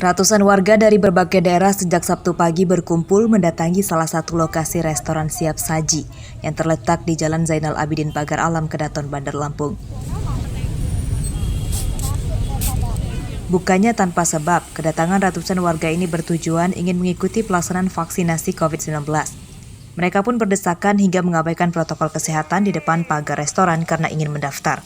Ratusan warga dari berbagai daerah sejak Sabtu pagi berkumpul mendatangi salah satu lokasi restoran siap saji yang terletak di Jalan Zainal Abidin Pagar Alam, Kedaton, Bandar Lampung. Bukannya tanpa sebab, kedatangan ratusan warga ini bertujuan ingin mengikuti pelaksanaan vaksinasi COVID-19. Mereka pun berdesakan hingga mengabaikan protokol kesehatan di depan pagar restoran karena ingin mendaftar.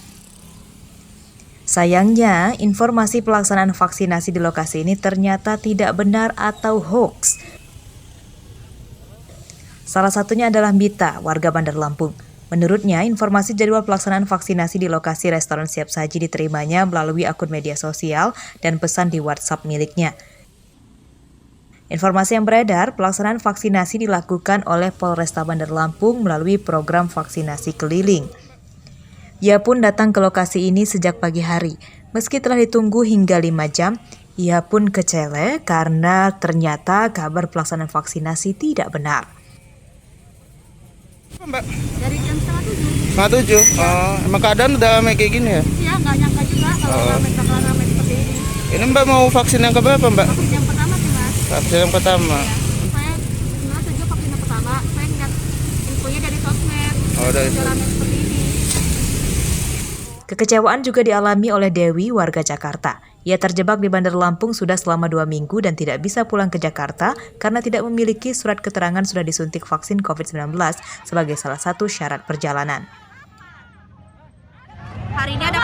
Sayangnya, informasi pelaksanaan vaksinasi di lokasi ini ternyata tidak benar atau hoax. Salah satunya adalah Mita, warga Bandar Lampung. Menurutnya, informasi jadwal pelaksanaan vaksinasi di lokasi restoran siap saji diterimanya melalui akun media sosial dan pesan di WhatsApp miliknya. Informasi yang beredar, pelaksanaan vaksinasi dilakukan oleh Polresta Bandar Lampung melalui program vaksinasi keliling. Ia pun datang ke lokasi ini sejak pagi hari. Meski telah ditunggu hingga 5 jam, ia pun kecewa karena ternyata kabar pelaksanaan vaksinasi tidak benar. Mbak? Dari jam 6:30. 6:30? Oh, emang keadaan udah ramai kayak gini ya? Iya, nggak nyangka juga kalau ramai seperti ini. Ini Mbak mau vaksin yang keberapa Mbak? Vaksin yang pertama sih Mas. Vaksin yang pertama? Saya sebenarnya setuju vaksin yang pertama. Saya ngeliat infonya dari sosmed. Oh, dari udah ramai seperti ini. Kekecewaan juga dialami oleh Dewi, warga Jakarta. Ia terjebak di Bandar Lampung sudah selama 2 minggu dan tidak bisa pulang ke Jakarta karena tidak memiliki surat keterangan sudah disuntik vaksin COVID-19 sebagai salah satu syarat perjalanan. Hari ini ada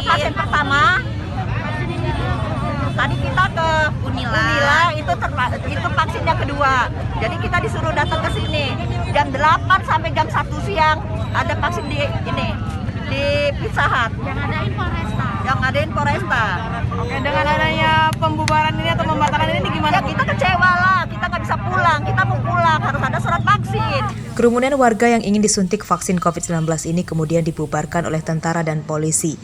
vaksin pertama. Tadi kita ke Unila itu vaksin yang kedua. Jadi kita disuruh datang ke sini jam 8 sampai jam 1 siang ada vaksin di Pizza Hut. Yang ngadain Polresta. Oke, dengan adanya pembubaran ini atau pembatalan ini gimana? Ya kita kecewa lah, kita nggak bisa pulang, kita mau pulang harus ada surat vaksin. Kerumunan warga yang ingin disuntik vaksin COVID-19 ini kemudian dibubarkan oleh tentara dan polisi.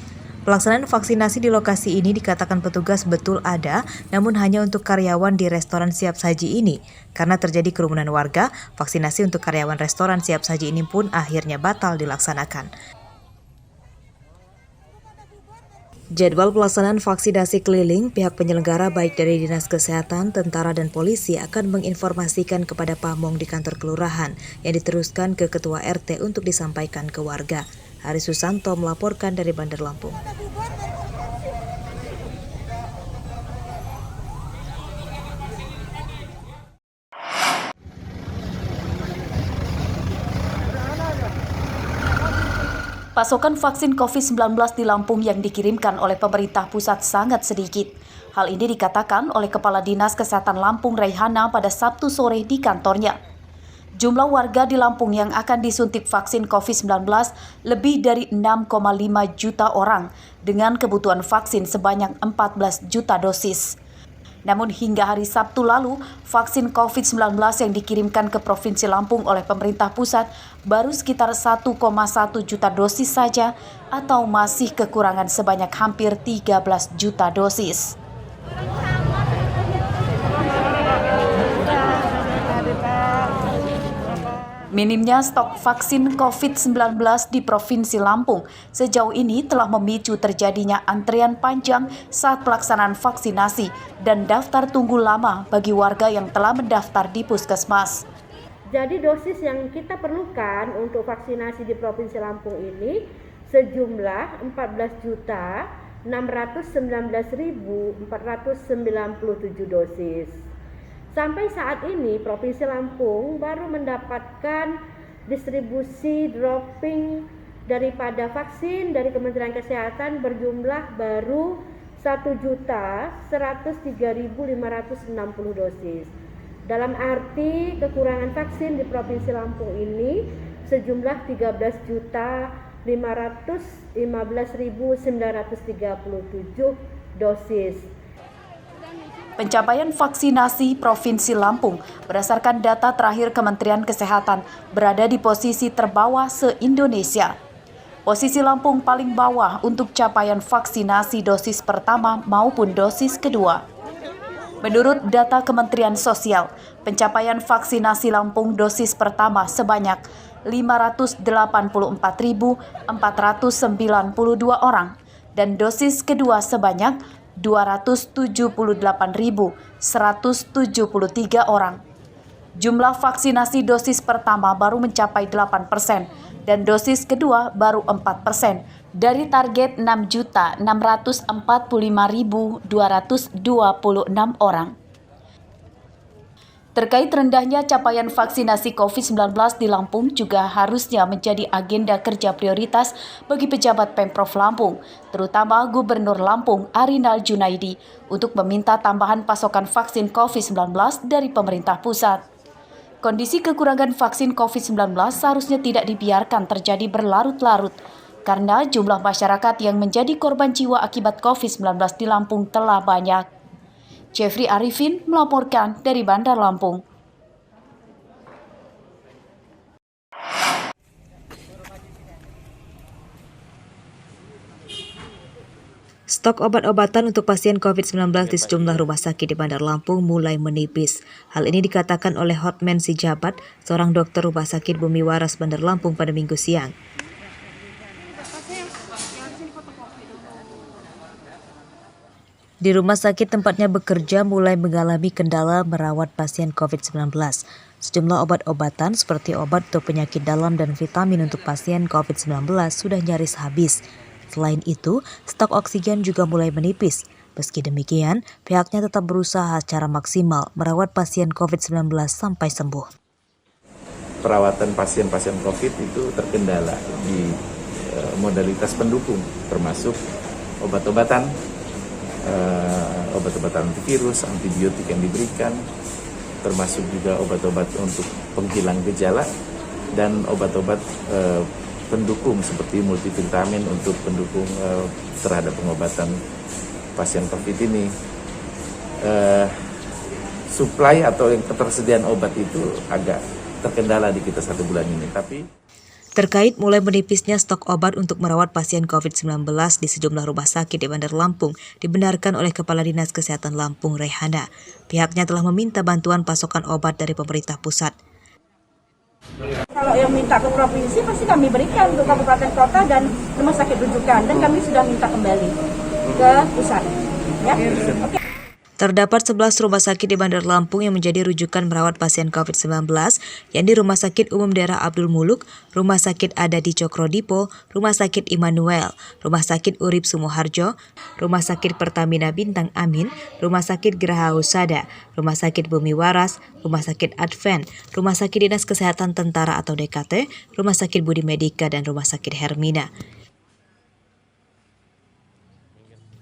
Pelaksanaan vaksinasi di lokasi ini dikatakan petugas betul ada, namun hanya untuk karyawan di restoran siap saji ini. Karena terjadi kerumunan warga, vaksinasi untuk karyawan restoran siap saji ini pun akhirnya batal dilaksanakan. Jadwal pelaksanaan vaksinasi keliling, pihak penyelenggara baik dari Dinas Kesehatan, tentara, dan polisi akan menginformasikan kepada pamong di kantor kelurahan yang diteruskan ke Ketua RT untuk disampaikan ke warga. Hari Susanto melaporkan dari Bandar Lampung. Pasokan vaksin COVID-19 di Lampung yang dikirimkan oleh pemerintah pusat sangat sedikit. Hal ini dikatakan oleh Kepala Dinas Kesehatan Lampung Raihana pada Sabtu sore di kantornya. Jumlah warga di Lampung yang akan disuntik vaksin COVID-19 lebih dari 6,5 juta orang dengan kebutuhan vaksin sebanyak 14 juta dosis. Namun hingga hari Sabtu lalu, vaksin COVID-19 yang dikirimkan ke Provinsi Lampung oleh pemerintah pusat baru sekitar 1,1 juta dosis saja atau masih kekurangan sebanyak hampir 13 juta dosis. Minimnya stok vaksin COVID-19 di Provinsi Lampung sejauh ini telah memicu terjadinya antrean panjang saat pelaksanaan vaksinasi dan daftar tunggu lama bagi warga yang telah mendaftar di puskesmas. Jadi dosis yang kita perlukan untuk vaksinasi di Provinsi Lampung ini sejumlah 14.619.497 dosis. Sampai saat ini Provinsi Lampung baru mendapatkan distribusi dropping daripada vaksin dari Kementerian Kesehatan berjumlah baru 1.103.560 dosis. Dalam arti kekurangan vaksin di Provinsi Lampung ini sejumlah 13.515.937 dosis. Pencapaian vaksinasi Provinsi Lampung berdasarkan data terakhir Kementerian Kesehatan berada di posisi terbawah se-Indonesia. Posisi Lampung paling bawah untuk capaian vaksinasi dosis pertama maupun dosis kedua. Menurut data Kementerian Sosial, pencapaian vaksinasi Lampung dosis pertama sebanyak 584.492 orang dan dosis kedua sebanyak 278.173 orang. Jumlah vaksinasi dosis pertama baru mencapai 8% dan dosis kedua baru 4% dari target 6.645.226 orang. Terkait rendahnya capaian vaksinasi COVID-19 di Lampung juga harusnya menjadi agenda kerja prioritas bagi pejabat Pemprov Lampung, terutama Gubernur Lampung Arinal Junaidi, untuk meminta tambahan pasokan vaksin COVID-19 dari pemerintah pusat. Kondisi kekurangan vaksin COVID-19 seharusnya tidak dibiarkan terjadi berlarut-larut, karena jumlah masyarakat yang menjadi korban jiwa akibat COVID-19 di Lampung telah banyak. Jeffrey Arifin melaporkan dari Bandar Lampung. Stok obat-obatan untuk pasien COVID-19 di sejumlah rumah sakit di Bandar Lampung mulai menipis. Hal ini dikatakan oleh Hotman Sijabat, seorang dokter rumah sakit Bumi Waras Bandar Lampung pada Minggu siang. Di rumah sakit tempatnya bekerja mulai mengalami kendala merawat pasien COVID-19. Sejumlah obat-obatan seperti obat untuk penyakit dalam dan vitamin untuk pasien COVID-19 sudah nyaris habis. Selain itu, stok oksigen juga mulai menipis. Meski demikian, pihaknya tetap berusaha secara maksimal merawat pasien COVID-19 sampai sembuh. Perawatan pasien-pasien COVID itu terkendala di modalitas pendukung, termasuk obat-obatan antivirus, antibiotik yang diberikan, termasuk juga obat-obat untuk penghilang gejala dan obat-obat pendukung seperti multivitamin untuk pendukung terhadap pengobatan pasien COVID ini. Suplai atau ketersediaan obat itu agak terkendala di kita 1 bulan ini, tapi terkait mulai menipisnya stok obat untuk merawat pasien COVID-19 di sejumlah rumah sakit di Bandar Lampung dibenarkan oleh Kepala Dinas Kesehatan Lampung Reihana. Pihaknya telah meminta bantuan pasokan obat dari pemerintah pusat. Kalau yang minta ke provinsi pasti kami berikan ke kabupaten kota dan rumah sakit rujukan, dan kami sudah minta kembali ke pusat. Ya. Oke. Terdapat 11 rumah sakit di Bandar Lampung yang menjadi rujukan merawat pasien COVID-19, yakni Rumah Sakit Umum Daerah Abdul Muluk, Rumah Sakit Adadi Cokro-Dipo, Rumah Sakit Immanuel, Rumah Sakit Urip Sumoharjo, Rumah Sakit Pertamina Bintang Amin, Rumah Sakit Geraha Husada, Rumah Sakit Bumi Waras, Rumah Sakit Advent, Rumah Sakit Dinas Kesehatan Tentara atau DKT, Rumah Sakit Budi Medika, dan Rumah Sakit Hermina.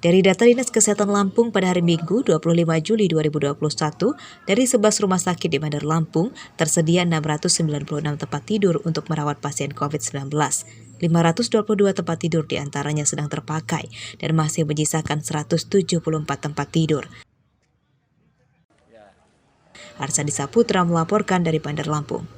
Dari data Dinas Kesehatan Lampung pada hari Minggu 25 Juli 2021, dari 11 rumah sakit di Bandar Lampung, tersedia 696 tempat tidur untuk merawat pasien COVID-19. 522 tempat tidur diantaranya sedang terpakai dan masih menyisakan 174 tempat tidur. Arsadi Saputra melaporkan dari Bandar Lampung.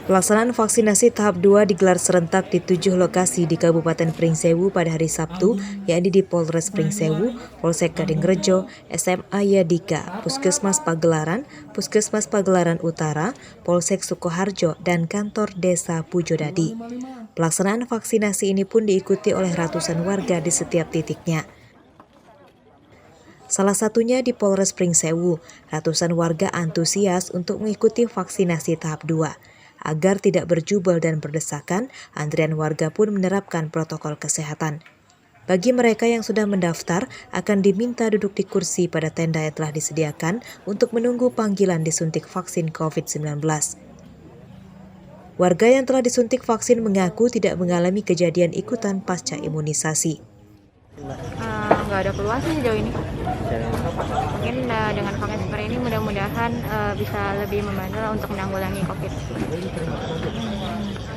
Pelaksanaan vaksinasi tahap 2 digelar serentak di 7 lokasi di Kabupaten Pringsewu pada hari Sabtu, yakni di Polres Pringsewu, Polsek Gadingrejo, SMA Yadika, Puskesmas Pagelaran, Puskesmas Pagelaran Utara, Polsek Sukoharjo, dan Kantor Desa Pujodadi. Pelaksanaan vaksinasi ini pun diikuti oleh ratusan warga di setiap titiknya. Salah satunya di Polres Pringsewu, ratusan warga antusias untuk mengikuti vaksinasi tahap 2. Agar tidak berjubel dan berdesakan, antrian warga pun menerapkan protokol kesehatan. Bagi mereka yang sudah mendaftar, akan diminta duduk di kursi pada tenda yang telah disediakan untuk menunggu panggilan disuntik vaksin COVID-19. Warga yang telah disuntik vaksin mengaku tidak mengalami kejadian ikutan pasca imunisasi. Nggak ada keluhan sih sejauh ini. Mungkin dengan vaksin seperti ini mudah-mudahan bisa lebih membantu untuk menanggulangi COVID.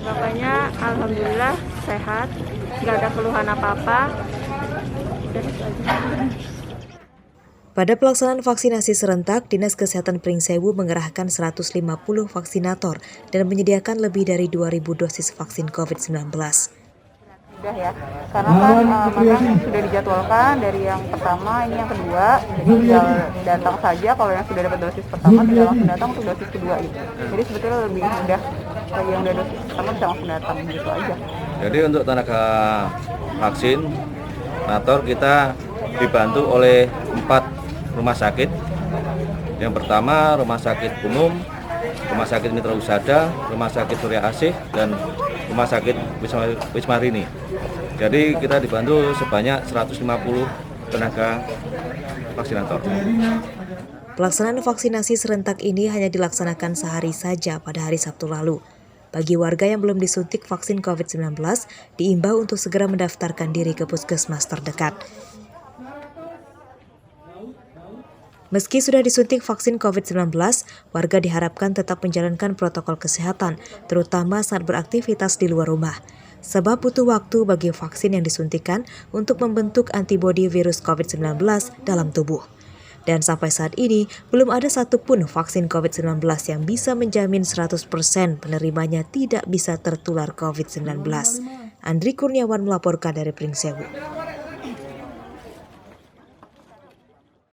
Pokoknya alhamdulillah sehat, nggak ada keluhan apa-apa. Pada pelaksanaan vaksinasi serentak, Dinas Kesehatan Pringsewu mengerahkan 150 vaksinator dan menyediakan lebih dari 2.000 dosis vaksin COVID-19. Sudah ya, karena kan memang sudah dijadwalkan dari yang pertama, ini yang kedua, jadi tinggal datang saja. Kalau yang sudah dapat dosis pertama tinggal langsung datang untuk dosis kedua gitu. Jadi sebetulnya lebih mudah bagi yang udah dosis pertama bisa langsung datang gitu aja. Jadi untuk tenaga vaksinator kita dibantu oleh 4 rumah sakit. Yang pertama Rumah Sakit Umum, Rumah Sakit Mitra Husada, Rumah Sakit Surya Asih, dan Rumah Sakit Wisma Rini. Jadi kita dibantu sebanyak 150 tenaga vaksinator. Pelaksanaan vaksinasi serentak ini hanya dilaksanakan sehari saja pada hari Sabtu lalu. Bagi warga yang belum disuntik vaksin COVID-19, diimbau untuk segera mendaftarkan diri ke puskesmas terdekat. Meski sudah disuntik vaksin COVID-19, warga diharapkan tetap menjalankan protokol kesehatan, terutama saat beraktivitas di luar rumah. Sebab butuh waktu bagi vaksin yang disuntikan untuk membentuk antibodi virus COVID-19 dalam tubuh. Dan sampai saat ini, belum ada satupun vaksin COVID-19 yang bisa menjamin 100% penerimanya tidak bisa tertular COVID-19. Andri Kurniawan melaporkan dari Pringsewu.